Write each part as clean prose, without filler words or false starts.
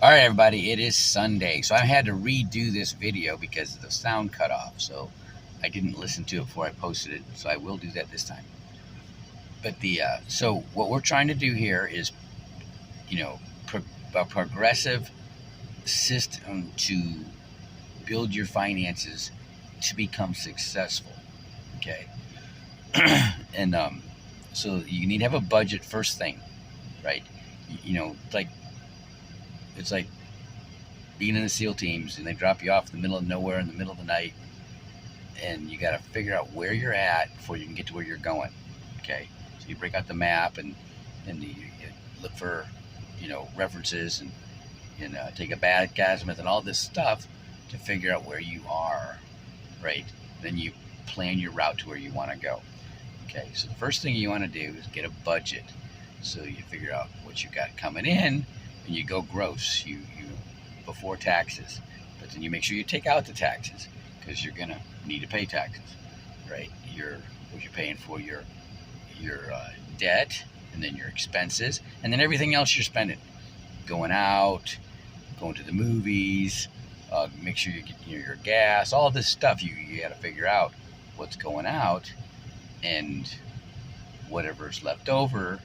All right, everybody, it is Sunday, so I had to redo this video because the sound cut off. So I didn't listen to it before I posted it, so I will do that this time. But so what we're trying to do here is, a progressive system to build your finances to become successful. Okay, and so you need to have a budget first thing, right? It's like being in the SEAL teams and they drop you off in the middle of nowhere in the middle of the night, and you got to figure out where you're at before you can get to where you're going. Okay, so you break out the map and you look for references and take a bad azimuth and all this stuff to figure out where you are, right? Then you plan your route to where you want to go. Okay, so the first thing you want to do is get a budget. So you figure out what you got coming in, and you go gross, you before taxes. But then you make sure you take out the taxes, because you're gonna need to pay taxes, right? What you're paying for your debt, and then your expenses, and then everything else you're spending, going out, going to the movies, make sure you get your gas, all this stuff. You got to figure out what's going out, and whatever's left over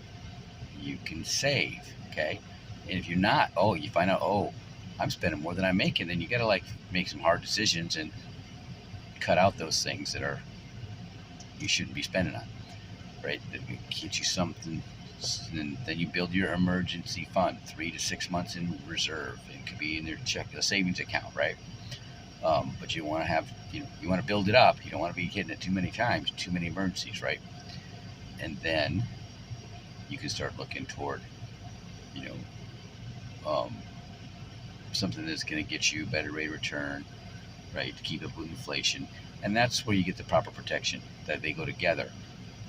you can save. Okay, and if you're not, you find out, I'm spending more than I'm making, then you got to make some hard decisions and cut out those things that you shouldn't be spending on, right? That get you something. And then you build your emergency fund, 3 to 6 months in reserve. It could be in your savings account, right? But you want to have, you want to build it up. You don't want to be hitting it too many times, too many emergencies, right? And then you can start looking toward, something that's going to get you a better rate of return, right? To keep up with inflation. And that's where you get the proper protection, that they go together.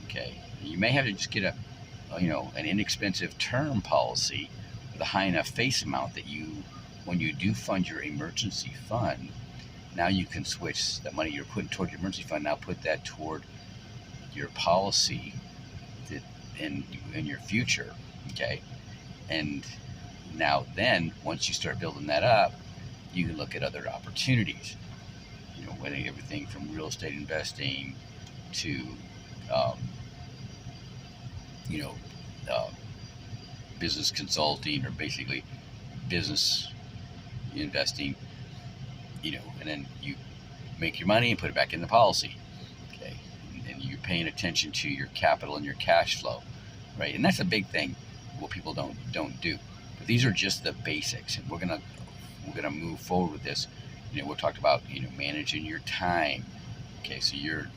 Okay, you may have to just get an inexpensive term policy with a high enough face amount that when you do fund your emergency fund, now you can switch the money you're putting toward your emergency fund, now put that toward your policy in your future. Okay, and now then, once you start building that up, you can look at other opportunities, whether everything from real estate investing to business consulting, or basically business investing, and then you make your money and put it back in the policy. Okay, and you're paying attention to your capital and your cash flow, right? And that's a big thing, what people don't do. But these are just the basics, and we're gonna move forward with this. We'll talk about managing your time. Okay, so you're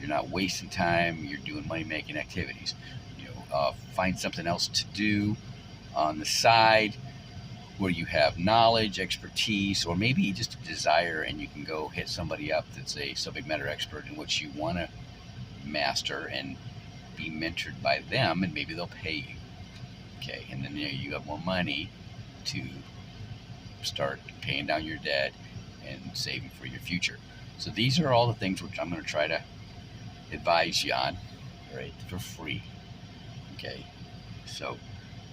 not wasting time. You're doing money making activities. Find something else to do on the side where you have knowledge, expertise, or maybe just a desire, and you can go hit somebody up that's a subject matter expert in what you want to master and be mentored by them, and maybe they'll pay you. Okay, and then you have more money to start paying down your debt and saving for your future. So these are all the things which I'm going to try to advise you on, right, for free. Okay, so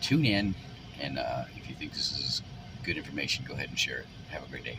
tune in, and if you think this is good information, go ahead and share it. Have a great day.